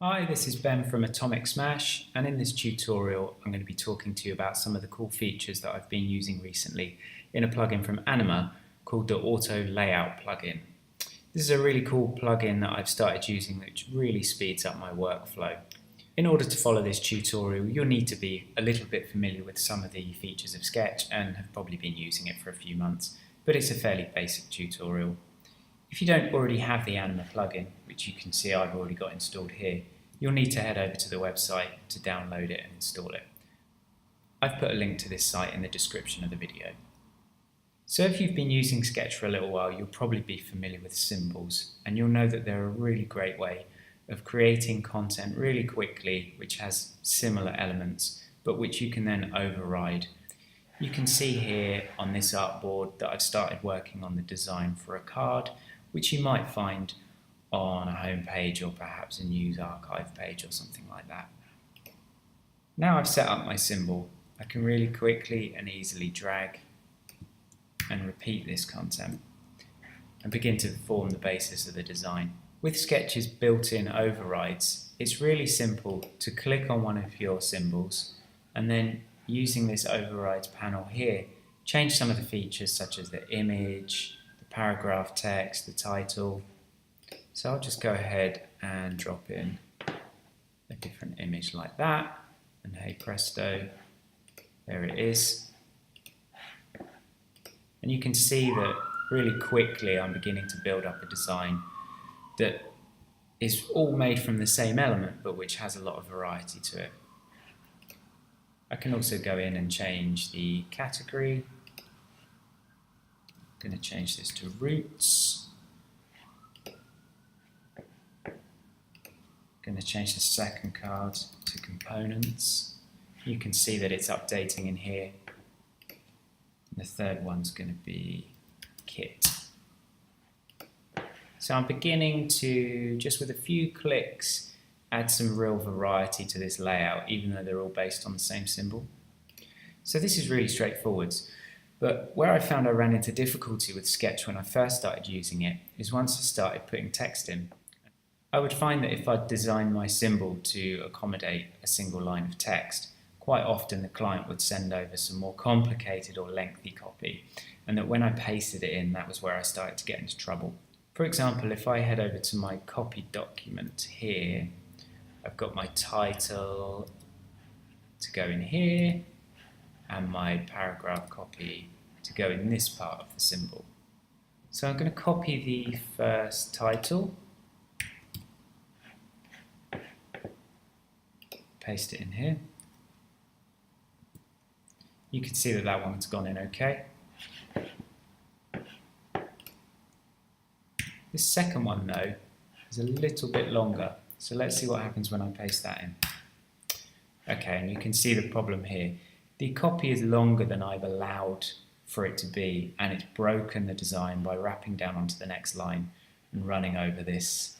Hi, this is Ben from Atomic Smash, and in this tutorial I'm going to be talking to you about some of the cool features that I've been using recently in a plugin from Anima called the Auto-layout plugin. This is a really cool plugin that I've started using which really speeds up my workflow. In order to follow this tutorial, you'll need to be a little bit familiar with some of the features of Sketch and have probably been using it for a few months, but it's a fairly basic tutorial. If you don't already have the Anima plugin, which you can see I've already got installed here, you'll need to head over to the website to download it and install it. I've put a link to this site in the description of the video. So if you've been using Sketch for a little while, you'll probably be familiar with symbols, and you'll know that they're a really great way of creating content really quickly which has similar elements but which you can then override. You can see here on this artboard that I've started working on the design for a card which you might find on a home page or perhaps a news archive page or something like that. Now I've set up my symbol, I can really quickly and easily drag and repeat this content and begin to form the basis of the design. With Sketch's built-in overrides, it's really simple to click on one of your symbols and then using this overrides panel here, change some of the features such as the image, the paragraph text, the title. So I'll just go ahead and drop in a different image like that, and hey presto, there it is. And you can see that really quickly I'm beginning to build up a design that is all made from the same element but which has a lot of variety to it. I can also go in and change the category. I'm going to change this to roots. Going to change the second card to components. You can see that it's updating in here. The third one's going to be kit. So I'm beginning to, just with a few clicks, add some real variety to this layout, even though they're all based on the same symbol. So this is really straightforward. But where I found I ran into difficulty with Sketch when I first started using it is once I started putting text in. I would find that if I'd designed my symbol to accommodate a single line of text, quite often the client would send over some more complicated or lengthy copy, and that when I pasted it in, that was where I started to get into trouble. For example, if I head over to my copied document here, I've got my title to go in here, and my paragraph copy to go in this part of the symbol. So I'm going to copy the first title, paste it in here. You can see that that one's gone in okay. This second one though is a little bit longer, so let's see what happens when I paste that in. Okay, and you can see the problem here. The copy is longer than I've allowed for it to be, and it's broken the design by wrapping down onto the next line and running over this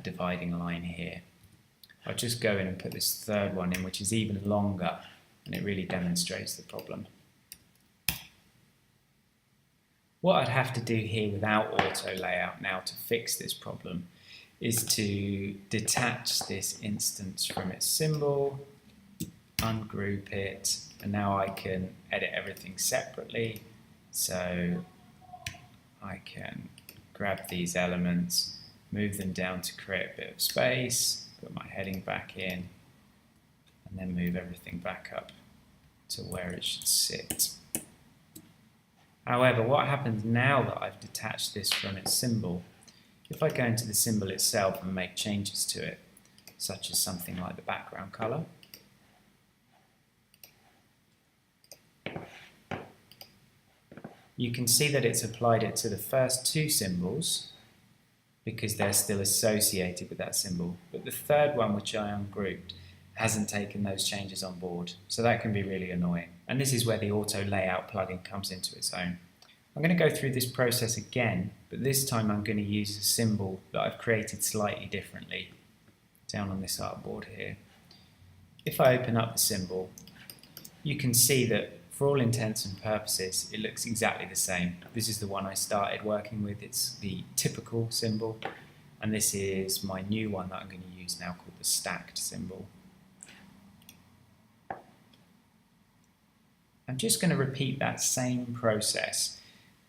dividing line here. I'll just go in and put this third one in, which is even longer, and it really demonstrates the problem. What I'd have to do here without auto layout now to fix this problem is to detach this instance from its symbol, ungroup it, and now I can edit everything separately. So I can grab these elements, move them down to create a bit of space, put my heading back in, and then move everything back up to where it should sit. However, what happens now that I've detached this from its symbol, if I go into the symbol itself and make changes to it, such as something like the background colour, you can see that it's applied it to the first two symbols because they're still associated with that symbol, but the third one, which I ungrouped, hasn't taken those changes on board, so that can be really annoying. And this is where the auto layout plugin comes into its own. I'm going to go through this process again, but this time I'm going to use a symbol that I've created slightly differently down on this artboard here. If I open up the symbol, you can see that for all intents and purposes it looks exactly the same. This is the one I started working with, it's the typical symbol, and this is my new one that I'm going to use now called the stacked symbol. I'm just going to repeat that same process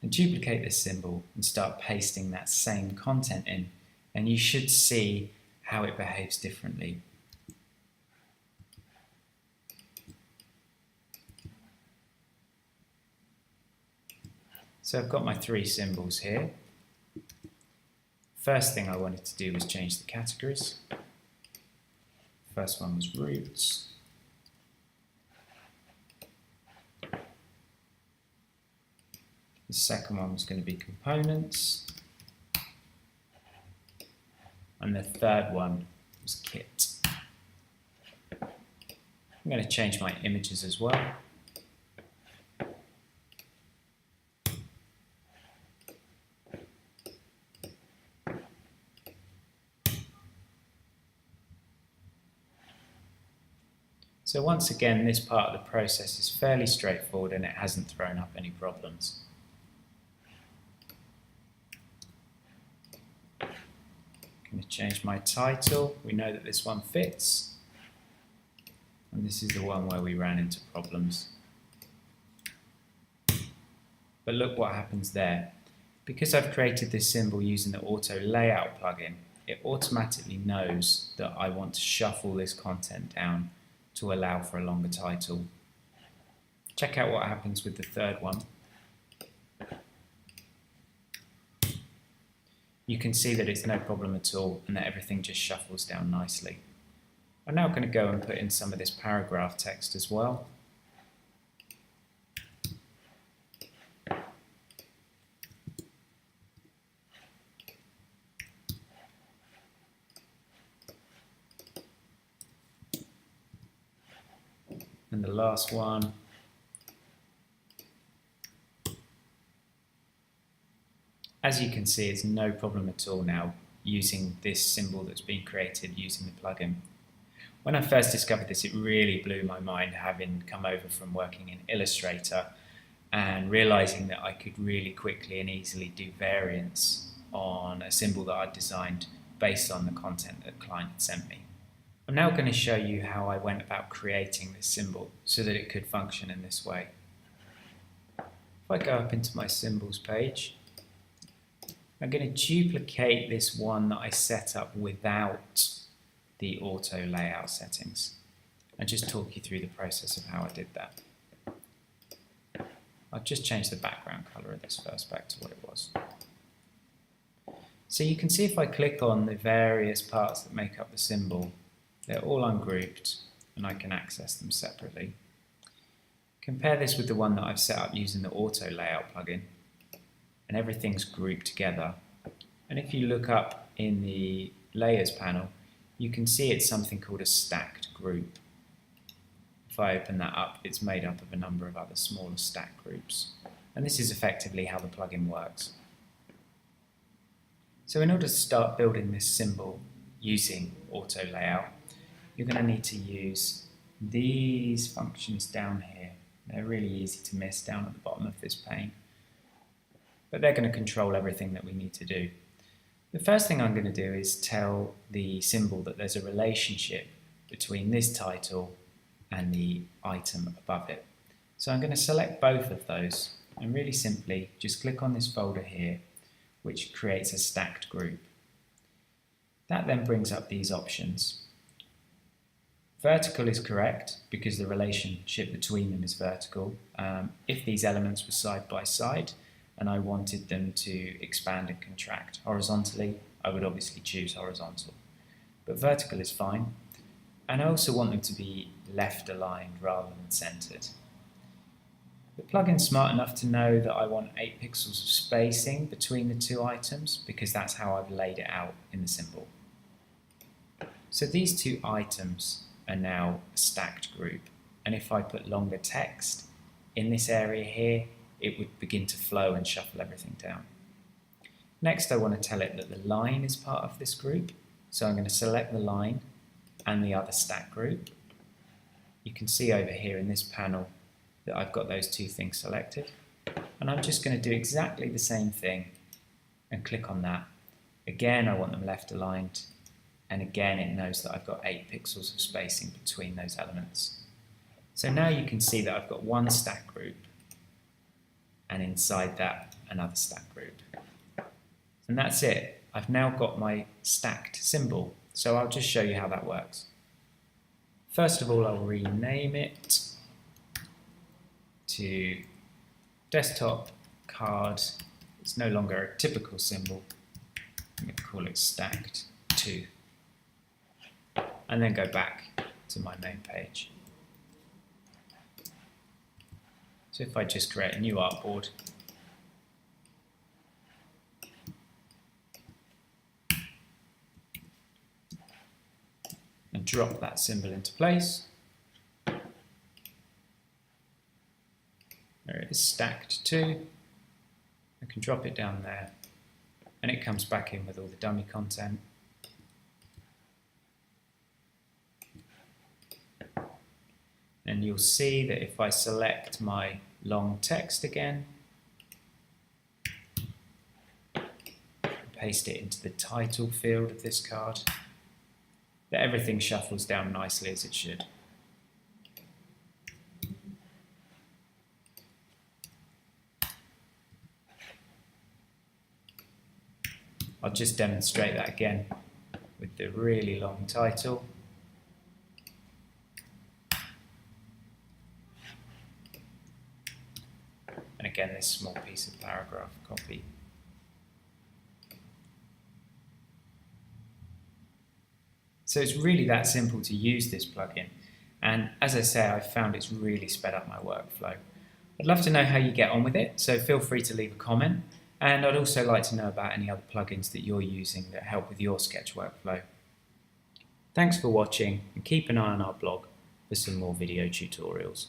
and duplicate this symbol and start pasting that same content in, and you should see how it behaves differently. So I've got my three symbols here. First thing I wanted to do was change the categories. First one was roots. The second one was going to be components. And the third one was kit. I'm going to change my images as well. So once again, this part of the process is fairly straightforward and it hasn't thrown up any problems. I'm going to change my title. We know that this one fits. And this is the one where we ran into problems. But look what happens there. Because I've created this symbol using the Auto-layout plugin, it automatically knows that I want to shuffle this content down to allow for a longer title. Check out what happens with the third one. You can see that it's no problem at all and that everything just shuffles down nicely. I'm now going to go and put in some of this paragraph text as well. And the last one. As you can see, it's no problem at all now using this symbol that's been created using the plugin. When I first discovered this, it really blew my mind, having come over from working in Illustrator and realizing that I could really quickly and easily do variants on a symbol that I'd designed based on the content that the client had sent me. I'm now going to show you how I went about creating this symbol so that it could function in this way. If I go up into my symbols page, I'm going to duplicate this one that I set up without the auto layout settings and just talk you through the process of how I did that. I've just changed the background color of this first back to what it was. So you can see if I click on the various parts that make up the symbol, they're all ungrouped and I can access them separately. Compare this with the one that I've set up using the auto layout plugin, and everything's grouped together. And if you look up in the layers panel, you can see it's something called a stacked group. If I open that up, it's made up of a number of other smaller stack groups. And this is effectively how the plugin works. So in order to start building this symbol using auto layout, you're going to need to use these functions down here. They're really easy to miss down at the bottom of this pane, but they're going to control everything that we need to do. The first thing I'm going to do is tell the symbol that there's a relationship between this title and the item above it. So I'm going to select both of those and really simply just click on this folder here, which creates a stacked group. That then brings up these options. Vertical is correct because the relationship between them is vertical. If these elements were side by side and I wanted them to expand and contract horizontally, I would obviously choose horizontal. But vertical is fine. And I also want them to be left aligned rather than centered. The plugin's smart enough to know that I want 8 pixels of spacing between the two items because that's how I've laid it out in the symbol. So these two items are now a stacked group, and if I put longer text in this area here, it would begin to flow and shuffle everything down. Next, I want to tell it that the line is part of this group, so I'm going to select the line and the other stack group. You can see over here in this panel that I've got those two things selected, and I'm just going to do exactly the same thing and click on that, Again, I want them left aligned, and again it knows that I've got 8 pixels of spacing between those elements. So now you can see that I've got one stack group, and inside that another stack group. And that's it. I've now got my stacked symbol, so I'll just show you how that works. First of all, I'll rename it to desktop card. It's no longer a typical symbol. I'm going to call it stacked 2. And then go back to my main page. So if I just create a new artboard, and drop that symbol into place, there it is, stacked 2. I can drop it down there, and it comes back in with all the dummy content. And you'll see that if I select my long text again, paste it into the title field of this card, that everything shuffles down nicely as it should. I'll just demonstrate that again with the really long title. And again, this small piece of paragraph copy. So it's really that simple to use this plugin. And as I say, I've found it's really sped up my workflow. I'd love to know how you get on with it, so feel free to leave a comment. And I'd also like to know about any other plugins that you're using that help with your sketch workflow. Thanks for watching, and keep an eye on our blog for some more video tutorials.